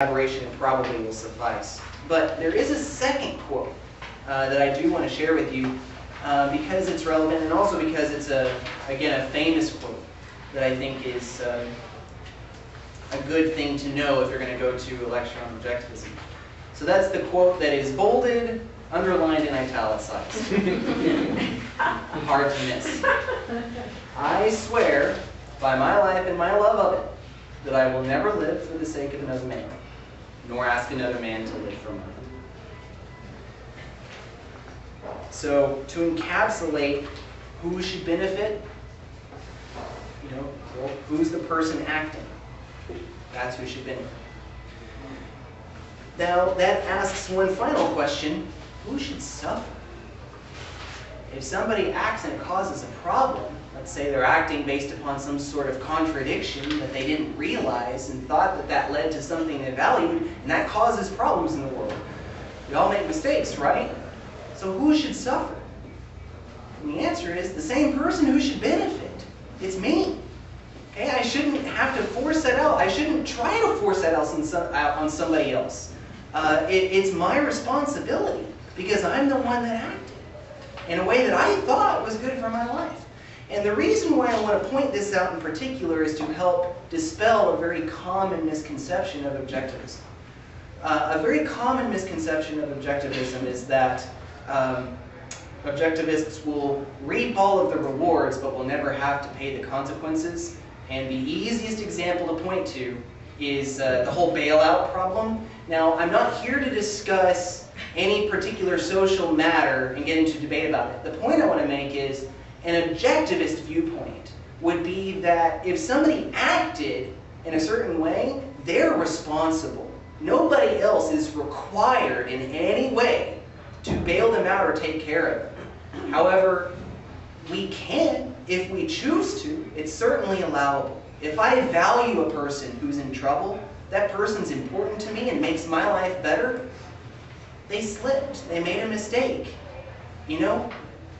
elaboration probably will suffice. But there is a second quote that I do want to share with you because it's relevant and also because it's, again, a famous quote that I think is a good thing to know if you're going to go to a lecture on objectivism. So that's the quote that is bolded, underlined, and italicized. Hard to miss. I swear by my life and my love of it that I will never live for the sake of another man, nor ask another man to live for mine. So to encapsulate who should benefit, well, who's the person acting? That's who should benefit. Now that asks one final question: who should suffer? If somebody acts and it causes a problem, let's say they're acting based upon some sort of contradiction that they didn't realize and thought that that led to something they valued, and that causes problems in the world. We all make mistakes, right? So who should suffer? And the answer is the same person who should benefit. It's me. Okay? I shouldn't have to force that out. I shouldn't try to force that out on somebody else. It's my responsibility because I'm the one that acted in a way that I thought was good for my life. And the reason why I want to point this out in particular is to help dispel a very common misconception of objectivism. A very common misconception of objectivism is that objectivists will reap all of the rewards but will never have to pay the consequences. And the easiest example to point to is the whole bailout problem. Now, I'm not here to discuss any particular social matter and get into debate about it. The point I want to make is an objectivist viewpoint would be that if somebody acted in a certain way, they're responsible. Nobody else is required in any way to bail them out or take care of them. However, we can, if we choose to. It's certainly allowable. If I value a person who's in trouble, that person's important to me and makes my life better, they slipped, they made a mistake.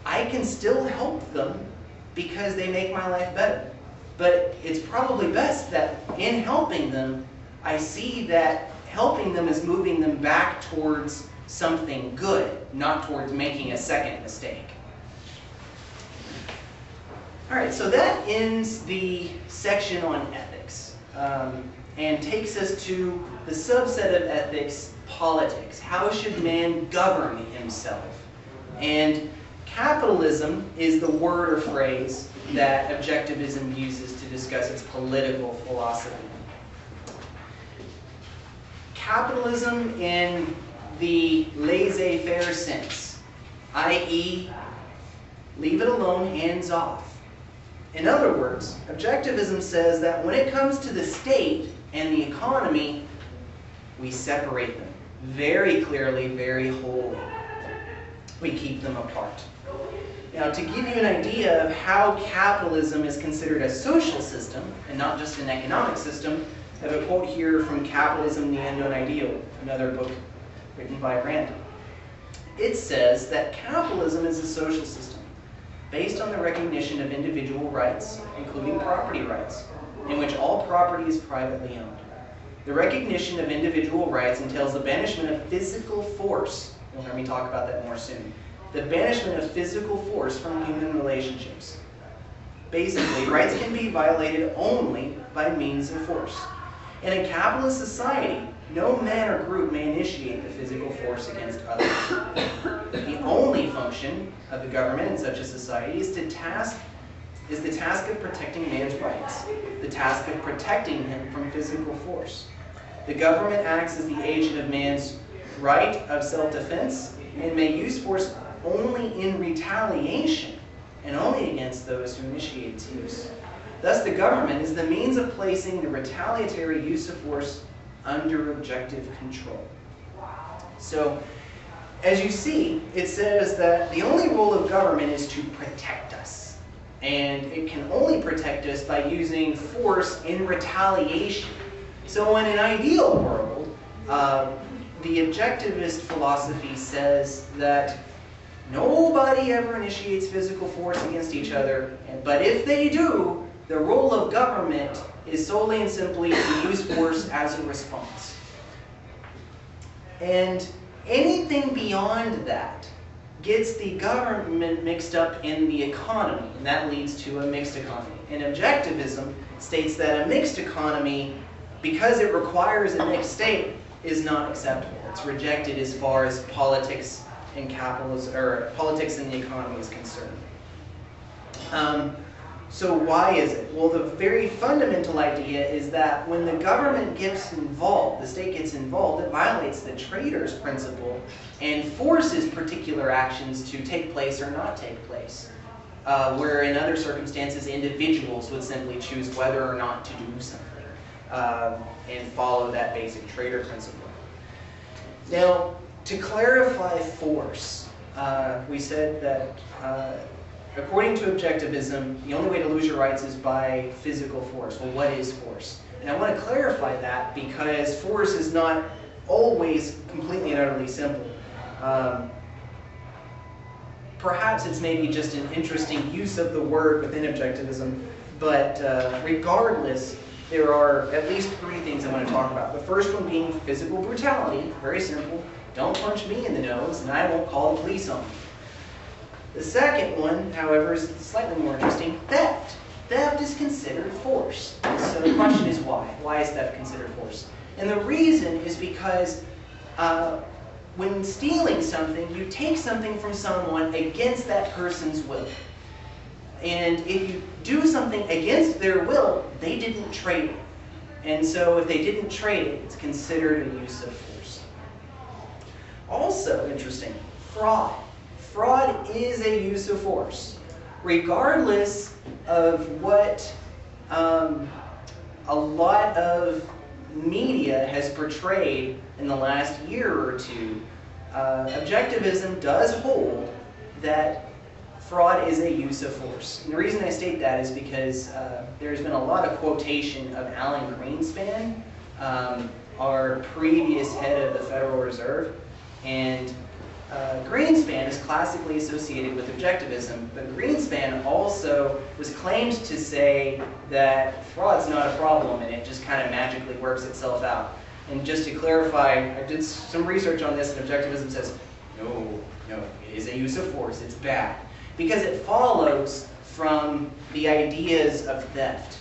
I can still help them because they make my life better. But it's probably best that in helping them, I see that helping them is moving them back towards something good, not towards making a second mistake. All right, so that ends the section on ethics and takes us to the subset of ethics, politics. How should man govern himself? And capitalism is the word or phrase that objectivism uses to discuss its political philosophy. Capitalism in the laissez-faire sense, i.e., leave it alone, hands off. In other words, objectivism says that when it comes to the state and the economy, we separate them very clearly, very wholly. We keep them apart. Now, to give you an idea of how capitalism is considered a social system and not just an economic system, I have a quote here from Capitalism, the Unknown Ideal, another book written by Rand. It says that capitalism is a social system based on the recognition of individual rights, including property rights, in which all property is privately owned. The recognition of individual rights entails the banishment of physical force. You'll hear me talk about that more soon. The banishment of physical force from human relationships. Basically, rights can be violated only by means of force. In a capitalist society, no man or group may initiate the physical force against others. The only function of the government in such a society is the task of protecting man's rights, the task of protecting him from physical force. The government acts as the agent of man's right of self-defense and may use force only in retaliation and only against those who initiate its use. Thus, the government is the means of placing the retaliatory use of force under objective control. So, as you see, it says that the only role of government is to protect us. And it can only protect us by using force in retaliation. So in an ideal world, the objectivist philosophy says that nobody ever initiates physical force against each other, but if they do, the role of government is solely and simply to use force as a response. And anything beyond that gets the government mixed up in the economy, and that leads to a mixed economy. And objectivism states that a mixed economy, because it requires a mixed state, is not acceptable. It's rejected as far as politics and capitalism, or politics and the economy is concerned. So why is it? Well, the very fundamental idea is that when the government gets involved, the state gets involved, it violates the trader's principle and forces particular actions to take place or not take place. Where in other circumstances, individuals would simply choose whether or not to do something and follow that basic trader principle. Now, to clarify force, we said that according to objectivism, the only way to lose your rights is by physical force. Well, what is force? And I want to clarify that because force is not always completely and utterly simple. Perhaps it's maybe just an interesting use of the word within objectivism, but regardless, there are at least three things I want to talk about. The first one being physical brutality, very simple. Don't punch me in the nose and I won't call the police on you. The second one, however, is slightly more interesting, theft. Theft is considered force. So the question is why? Why is theft considered force? And the reason is because when stealing something, you take something from someone against that person's will. And if you do something against their will, they didn't trade it. And so if they didn't trade it, it's considered a use of force. Also interesting, fraud. Fraud is a use of force. Regardless of what a lot of media has portrayed in the last year or two, objectivism does hold that fraud is a use of force. And the reason I state that is because there's been a lot of quotation of Alan Greenspan, our previous head of the Federal Reserve, and Greenspan is classically associated with objectivism, but Greenspan also was claimed to say that fraud's not a problem and it just kind of magically works itself out. And just to clarify, I did some research on this, and objectivism says, no, it is a use of force, it's bad. Because it follows from the ideas of theft.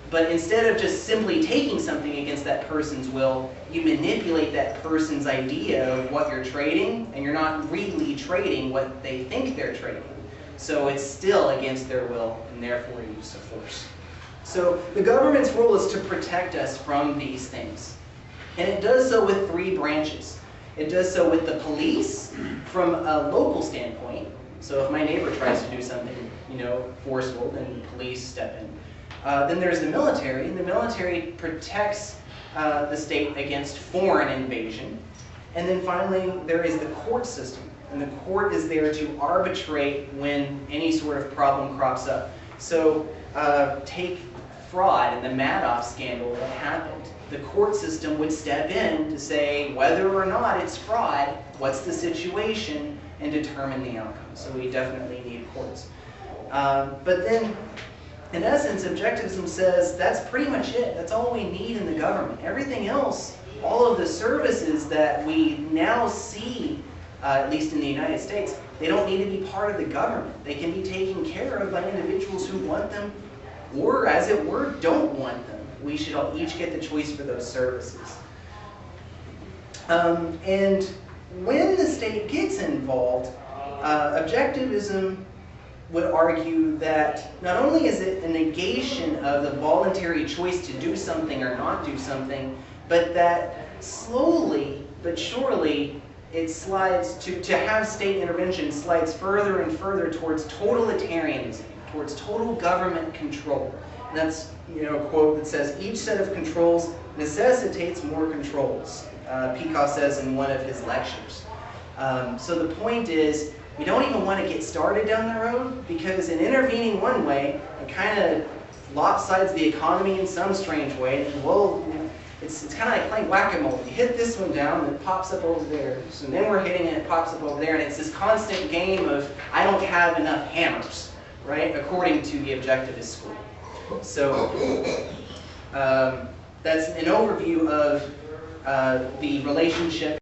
But instead of just simply taking something against that person's will, you manipulate that person's idea of what you're trading, and you're not really trading what they think they're trading. So it's still against their will, and therefore a use of force. So the government's role is to protect us from these things. And it does so with three branches. It does so with the police from a local standpoint. So if my neighbor tries to do something, forceful, then police step in. Then there's the military, and the military protects the state against foreign invasion. And then finally, there is the court system. And the court is there to arbitrate when any sort of problem crops up. So take fraud and the Madoff scandal that happened. The court system would step in to say whether or not it's fraud, what's the situation, and determine the outcome. So we definitely need courts. But then, in essence, objectivism says that's pretty much it. That's all we need in the government. Everything else, all of the services that we now see, at least in the United States, they don't need to be part of the government. They can be taken care of by individuals who want them, or, as it were, don't want them. We should all each get the choice for those services. And when the state gets involved, objectivism would argue that not only is it a negation of the voluntary choice to do something or not do something, but that slowly but surely it slides to have state intervention slides further and further towards totalitarianism, towards total government control. And that's a quote that says, "Each set of controls necessitates more controls," Peikoff says in one of his lectures. So the point is, we don't even want to get started down the road, because in intervening one way, it kind of lopsides the economy in some strange way. And well, it's kind of like playing whack-a-mole. You hit this one down, and it pops up over there. So then we're hitting it, and it pops up over there, and it's this constant game of, I don't have enough hammers, right? According to the objectivist school. So that's an overview of the relationship